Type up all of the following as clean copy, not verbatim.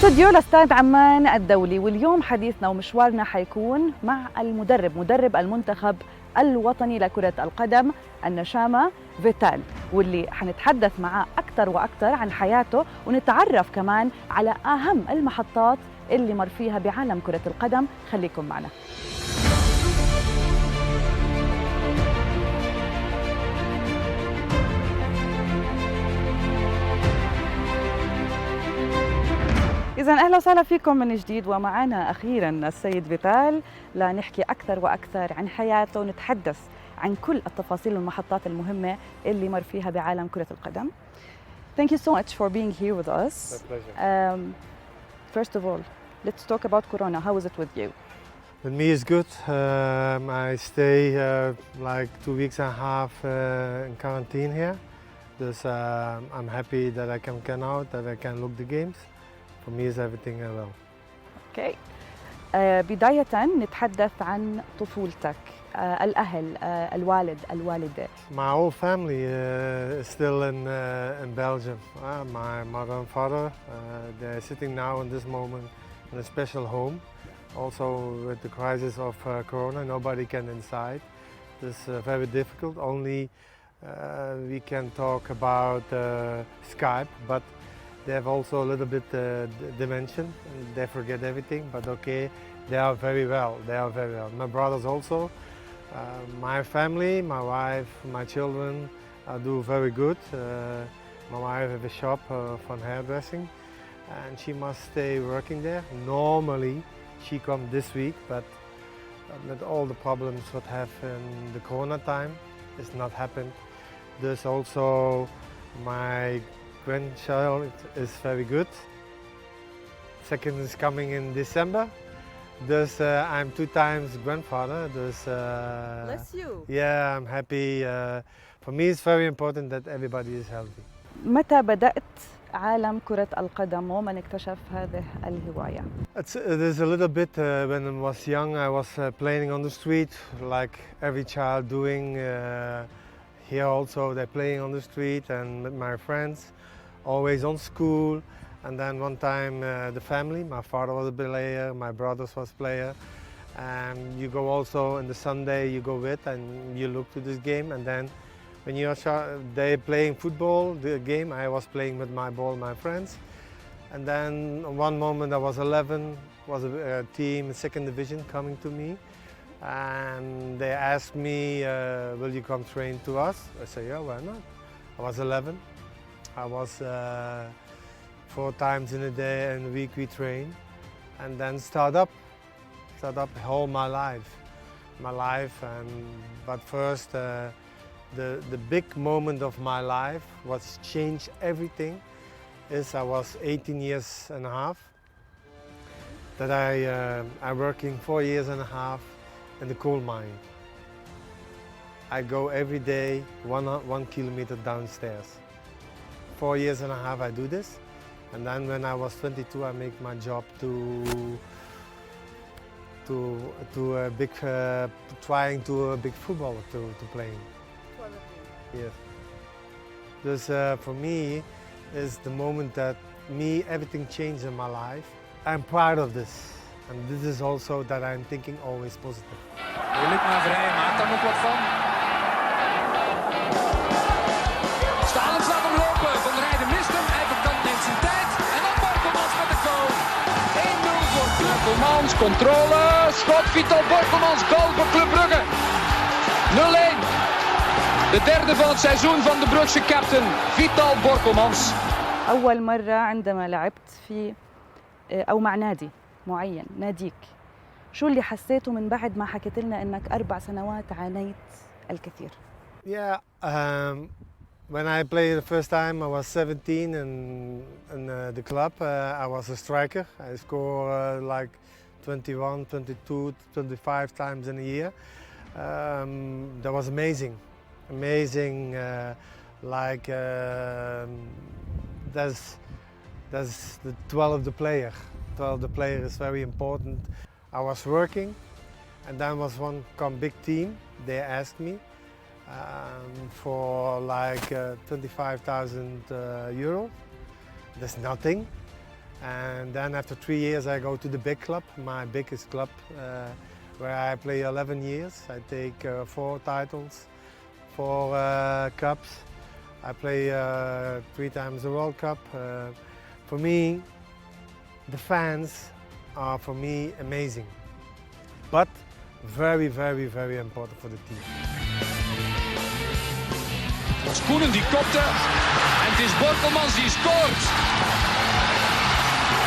استوديو لاستاد عمان الدولي، واليوم حديثنا ومشوارنا حيكون مع مدرب المنتخب الوطني لكرة القدم النشامة فيتال، واللي حنتحدث معاه أكثر وأكثر عن حياته ونتعرف كمان على أهم المحطات اللي مر فيها بعالم كرة القدم. خليكم معنا. إذن أهلا وسهلا فيكم من جديد، ومعنا أخيرا السيد فيتال لنحكي أكثر وأكثر عن حياته ونتحدث عن كل التفاصيل والمحطات المهمة اللي مر فيها بعالم كرة القدم. Thank you so much for being here with us. My pleasure. First of all, let's talk about Corona. How is it with you? With me is good. I stay like 2 weeks and a half in quarantine here. Dus I'm happy that I can come out, that I can look the games. For me is everything well. Okay. بداية نتحدث عن طفولتك، الأهل، الوالد، الوالدة. My whole family is still in Belgium. My mother and father, they're sitting now in this moment in a special home. Also with the crisis of Corona, nobody can inside. This is very difficult. Only we can talk about Skype, but they have also a little bit dementia. They forget everything, but okay, they are very well. They are very well. My brothers also. My family, my wife, my children do very good. My wife has a shop for hairdressing, and she must stay working there. Normally, she comes this week, but with all the problems what have in the Corona time, it's not happened. There's also my grandchild is very good. Second is coming in December. Dus I'm 2 times grandfather. Dus Bless you. yeah, I'm happy. For me, it's very important that everybody is healthy. متى بدأت عالم كرة القدم ومن اكتشف هذه الهواية؟ It is a little bit when I was young. I was playing on the street like every child doing. Here also they're playing on the street and with my friends, always on school. And then one time the family, my father was a player, my brothers was player. And you go also on the Sunday, you go with and you look to this game. And then when they playing football, the game, I was playing with my ball, my friends. And then one moment I was 11, was a team in second division coming to me. And they asked me, will you come train to us? I said, yeah, why not? I was 11. I was 4 times in a day and a week we train. And then start up whole my life. But first, the big moment of my life was changed everything is I was 18 years and a half. That I working 4 years and a half in the coal mine. I go every day 1 kilometer downstairs. 4 years and a half I do this, and then when I was 22 I make my job to a big trying to a big football to playing. Yes. This for me is the moment that everything changed in my life. I'm proud of this. And this is also that I'm thinking always positive. Moeilijk, maar Vrij maakt daar nog wat van. Stalens laat hem lopen. Van der Rijden mist hem. Hij bekant neemt zijn tijd. En dan Borkelmans met de goal. 1-0 voor Club. Borkelmans, controle. Schot, Vital Borkelmans, goal voor Club Brugge. 0-1. De derde van het seizoen van de Brugse captain, Vital Borkelmans. أول مرة عندما لعبت في أو مع نادي معين، ناديك، شو اللي حسيته من بعد ما حكيت لنا انك 4 سنوات عانيت الكثير؟ Yeah, when I played the first time I was 17 in the club. I was a striker. I score like 21, 22, 25 times in a year. That was amazing. That's the 12 the player. 12 the player is very important. I was working, and then was one big team. They asked me for like 25,000 euro. That's nothing. And then after 3 years I go to the big club, my biggest club, where I play 11 years. I take 4 titles, 4 cups. I play 3 times the World Cup. For me, the fans are for me amazing, but very, very, very important for the team. Schoenen die kopte en het is Borkelmans die scoort.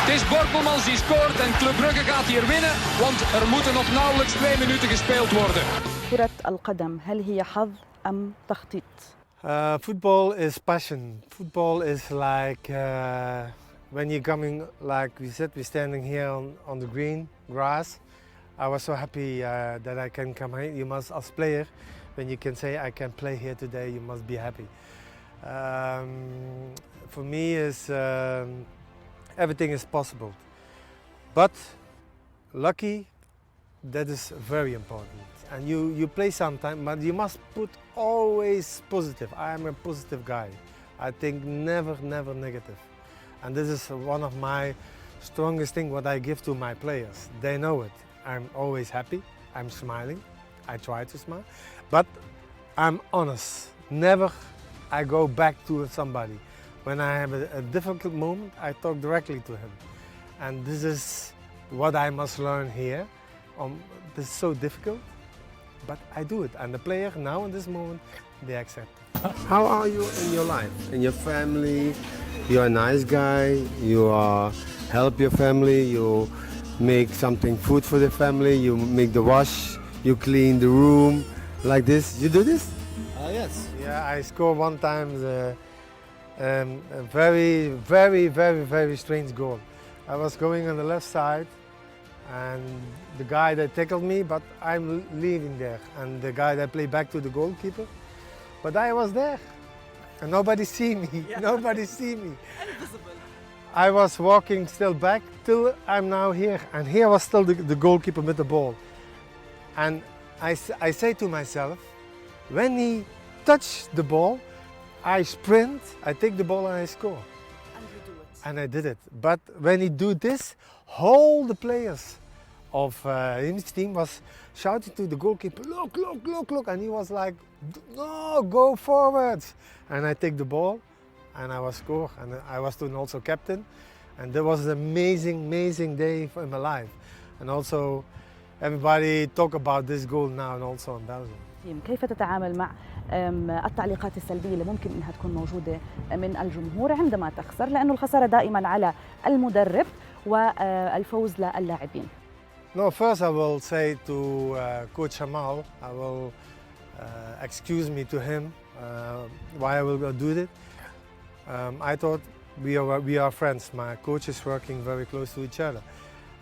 Het is Borkelmans die scoort en Club Brugge gaat hier winnen, want er moeten nog nauwelijks 2 minuten gespeeld worden. كرة القدم هل هي حظ أم تخطيط؟ Football is passion. Football is like when you're coming, like we said, we're standing here on the green grass. I was so happy that I can come here. You must, as player, when you can say I can play here today, you must be happy. For me, is everything is possible, but lucky, that is very important. And you play sometime, but you must put always positive. I am a positive guy. I think never negative. And this is one of my strongest things what I give to my players. They know it. I'm always happy. I'm smiling. I try to smile. But I'm honest. Never I go back to somebody. When I have a difficult moment, I talk directly to him. And this is what I must learn here. This is so difficult, but I do it. And the player now in this moment, they accept it. How are you in your life, in your family? You're a nice guy, you help your family, you make something food for the family, you make the wash, you clean the room, like this. You do this? Yes. Yeah, I scored one time a very strange goal. I was going on the left side, and the guy that tackled me, but I'm leaving there. And the guy that played back to the goalkeeper, but I was there. And nobody see me, nobody see me. Invisible. I was walking still back till I'm now here. And here was still the goalkeeper with the ball. And I say to myself, when he touched the ball, I sprint, I take the ball and I score. And you do it. And I did it. But when he do this, all the players of his team was shouting to the goalkeeper, look, and he was like, no, go forwards. And I take the ball and I was score, and I was then also captain. And that was an amazing day in my life. And also everybody talk about this goal now and also in Belgium. كيف تتعامل مع التعليقات السلبية اللي ممكن أنها تكون موجودة من الجمهور عندما تخسر، لأنه الخسارة دائما على المدرب والفوز للاعبين؟ No, first I will say to Coach Jamal, I will excuse me to him why I will do it. I thought we are friends. My coach is working very close to each other.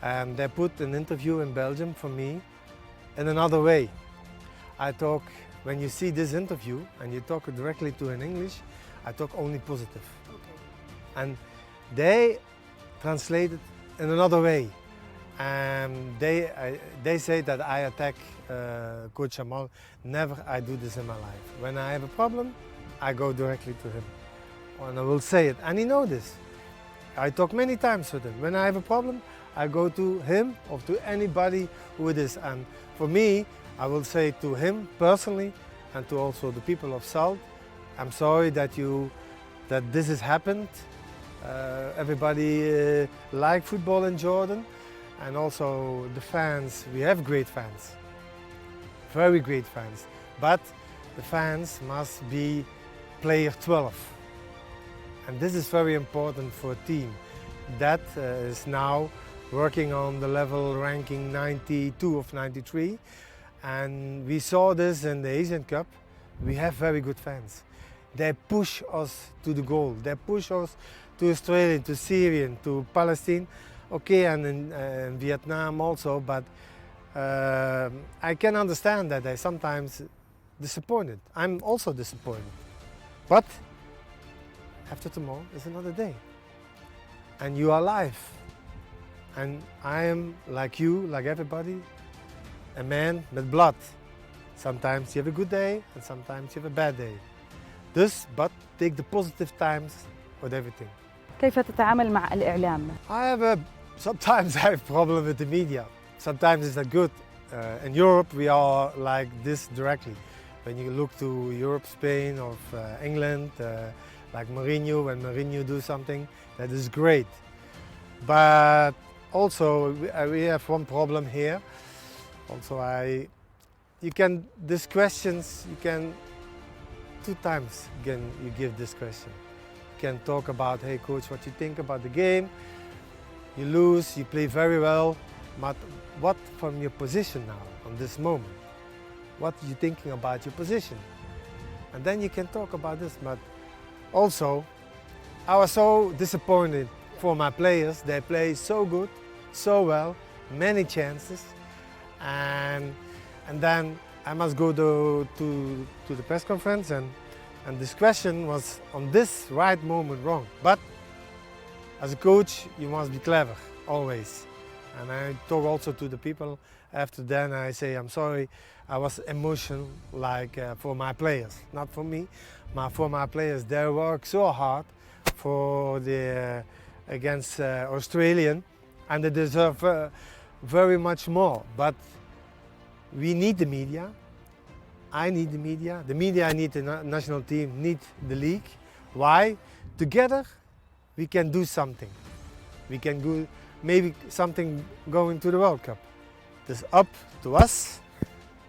And they put an interview in Belgium for me in another way. I talk, when you see this interview and you talk directly to in English, I talk only positive. Okay. And they translate it in another way. They say that I attack Coach Jamal. Never I do this in my life. When I have a problem, I go directly to him. And I will say it, and he knows this. I talk many times with him. When I have a problem, I go to him or to anybody who it is. And for me, I will say to him personally and to also the people of Salt, I'm sorry that this has happened. Everybody like football in Jordan, and also the fans. We have great fans, very great fans. But the fans must be player 12, and this is very important for a team that is now working on the level ranking 92 of 93. And we saw this in the Asian Cup. We have very good fans. They push us to the goal. They push us to Australia, to Syria, to Palestine. Okay, and in Vietnam also, but I can understand that they sometimes disappointed. I'm also disappointed. But after tomorrow is another day. And you are alive. And I am like you, like everybody, a man with blood. Sometimes you have a good day and sometimes you have a bad day. But take the positive times with everything. كيف تتعامل مع الإعلام؟ Sometimes I have problem with the media. Sometimes it's not good. In Europe, we are like this directly. When you look to Europe, Spain, or England, like Mourinho, when Mourinho do something, that is great. But also, we have one problem here. Also, these questions, you can, 2 times you give this question. You can talk about, hey coach, what you think about the game? You lose, you play very well, but what from your position now, on this moment? What are you thinking about your position? And then you can talk about this, but also, I was so disappointed for my players. They play so good, so well, many chances, and then I must go to the press conference, and this question was on this right moment wrong. But as a coach, you must be clever, always. And I talk also to the people after then, I say, I'm sorry, I was emotional like for my players, not for me, but for my players. They work so hard for against Australian, and they deserve very much more. But we need the media. I need the media. The media need the national team, need the league. Why? Together we can do something. We can go, maybe something going to the World Cup. It's up to us,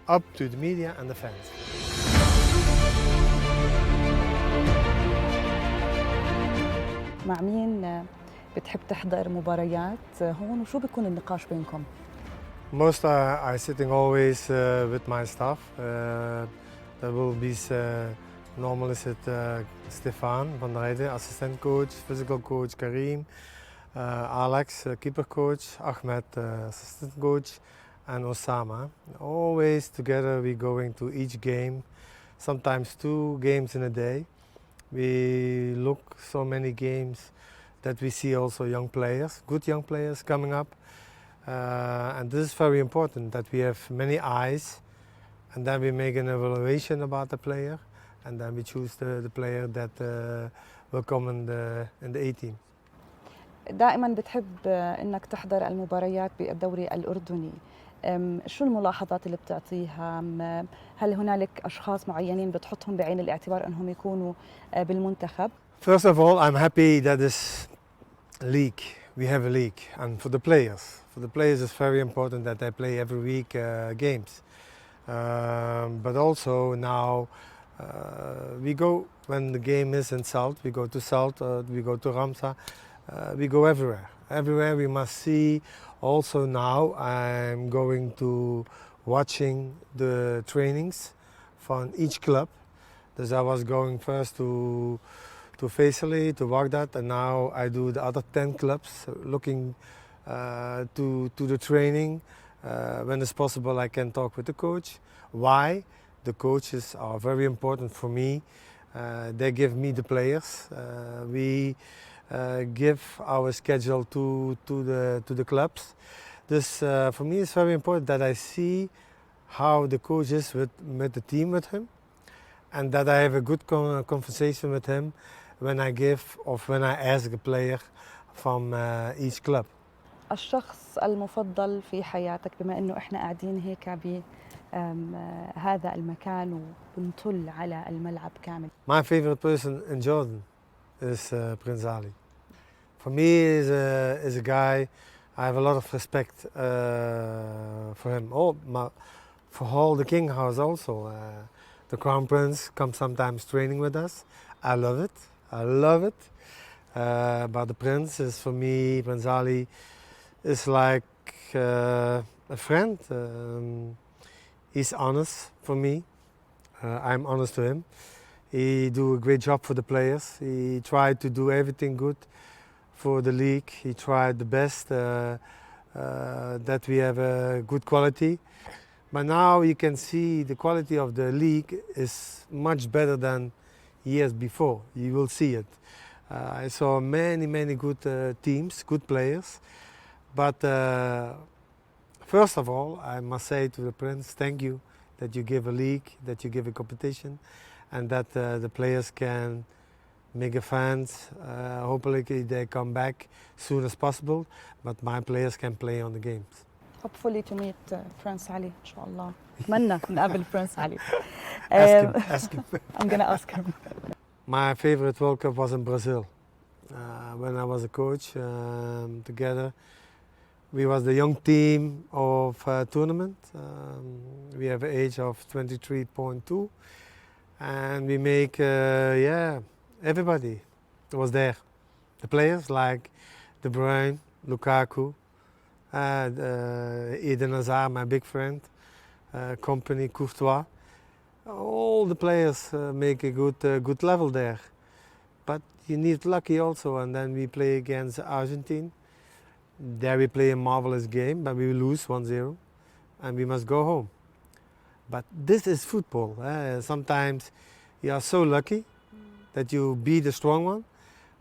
up to the media and the fans. مع مين بتحب تحضر مباريات هون وشو بيكون النقاش بينكم؟ Most are sitting always with my staff. That will be normally sit Stefan van der Heijden, assistant coach, physical coach Karim, Alex, keeper coach, Ahmed, assistant coach, and Osama. Always together we going to each game, sometimes 2 games in a day. We look so many games that we see also young players, good young players coming up. And this is very important that we have many eyes, and then we make an evaluation about the player, and then we choose the player that will come in the 18. دائما بتحب انك تحضر المباريات بالدوري الأردني. شو الملاحظات اللي بتعطيها؟ هل هنالك أشخاص معينين بتحطهم بعين الاعتبار أنهم يكونوا بالمنتخب؟ First of all, I'm happy that this league, we have a league, and for the players it's very important that they play every week games. But also now we go, when the game is in Salt, we go to Salt, we go to Ramsa, we go everywhere. Everywhere we must see. Also now I'm going to watching the trainings from each club. Because I was going first to Faisali, to Baghdad, and now I do the other 10 clubs, looking to the training. When it's possible, I can talk with the coach. Why? The coaches are very important for me. They give me the players. We give our schedule to the clubs. This for me is very important that I see how the coach is with the team with him, and that I have a good conversation with him when I give or when I ask a player from each club. الشخص المفضل في حياتك، بما انه احنا قاعدين هيك بهذا المكان وبنطل على الملعب كامل. My favorite person in Jordan is Prince Ali. For me, is a guy. I have a lot of respect for him. For all the King House also. The Crown Prince comes sometimes training with us. I love it. I love it. But the Prince is for me, Prince Ali, is like a friend. He's honest for me. I'm honest to him. He do a great job for the players. He tried to do everything good for the league. He tried the best that we have a good quality. But now you can see the quality of the league is much better than years before. You will see it. I saw many good teams, good players. But first of all, I must say to the Prince, thank you that you give a league, that you give a competition, and that the players can mega fans. Hopefully they come back soon as possible, but my players can play on the games. hopefully to meet Prince Ali إن شاء الله. أتمنى نقابل Prince Ali. Ask him. I'm gonna ask him. My favorite World Cup was in Brazil. When I was a coach, together, we was the young team of tournament. We have an age of 23.2, and we make everybody was there. The players like De Bruyne, Lukaku, Eden Hazard, my big friend, company Courtois. All the players make a good level there. But you need lucky also, and then we play against Argentina. There we play a marvelous game, but we lose 1-0, and we must go home. But this is football. Sometimes you are so lucky that you beat the strong one,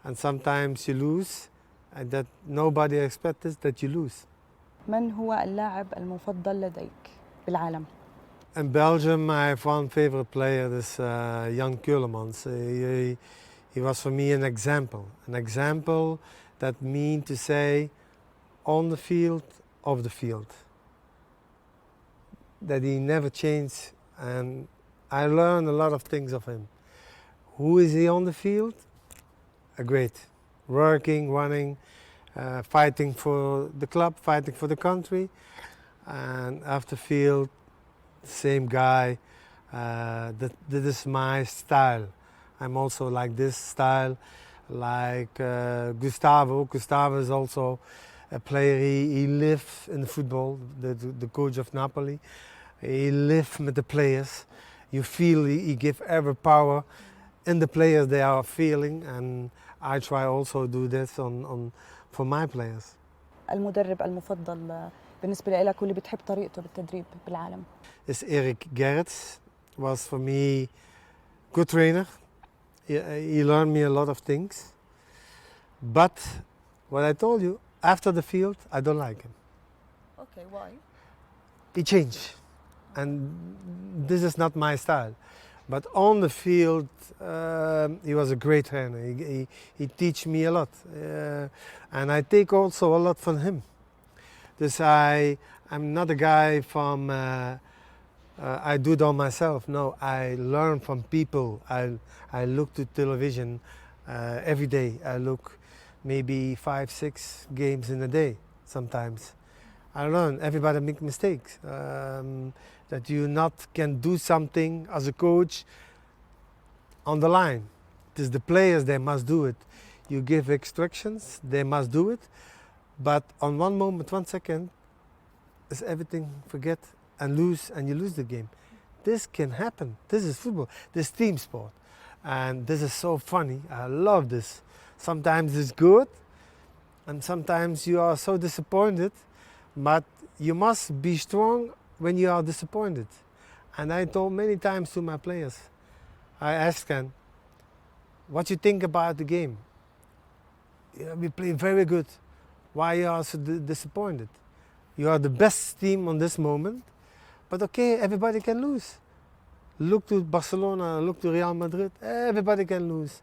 and sometimes you lose, and that nobody expects that you lose. من هو اللاعب المفضل لديك بالعالم؟ In Belgium, I have one favorite player, this Jan Keulemans. He was for me an example that means to say on the field, off the field. That he never changed, and I learned a lot of things of him. Who is he on the field? A great, working, running, fighting for the club, fighting for the country, and after field, same guy. This is my style. I'm also like this style, like Gustavo. Gustavo is also a player. He lives in football. The coach of Napoli. He lives with the players. You feel he give every power in the players they are feeling, and I try also do this for my players. المدرب المفضل بالنسبة لك واللي بتحب طريقته بالتدريب بالعالم؟ Is Erik Gerrits. Was for me good trainer. He learned me a lot of things. But what I told you, after the field, I don't like him. Okay, why? He changed, and this is not my style. But on the field, he was a great trainer. He teach me a lot, and I take also a lot from him. This I'm not a guy from. I do it all myself. No, I learn from people. I look to television every day. I look maybe 5-6 games in a day sometimes. I learn. Everybody make mistakes. That you not can do something as a coach on the line. It is the players, they must do it. You give instructions, they must do it. But on one moment, 1 second, is everything forget and you lose the game. This can happen. This is football. This is team sport. And this is so funny. I love this. Sometimes it's good, and sometimes you are so disappointed, but you must be strong when you are disappointed. And I told many times to my players, I asked them, what you think about the game? We play very good. Why you are so disappointed? You are the best team on this moment, but okay, everybody can lose. Look to Barcelona, look to Real Madrid, everybody can lose.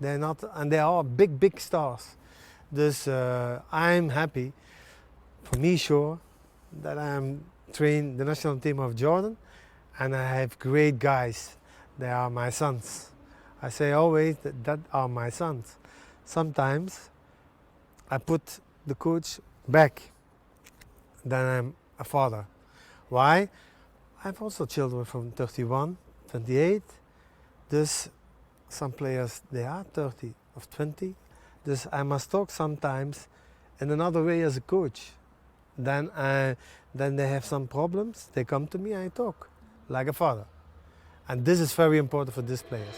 They're not, and they are big stars. Dus I'm happy, for me sure, that I'm trained the national team of Jordan, and I have great guys. They are my sons. I say always that are my sons. Sometimes I put the coach back, then I'm a father. Why? I have also children from 31, 28. Dus some players, they are 30 or 20. Dus I must talk sometimes in another way as a coach. Then they have some problems, they come to me, I talk like a father. And this is very important for these players.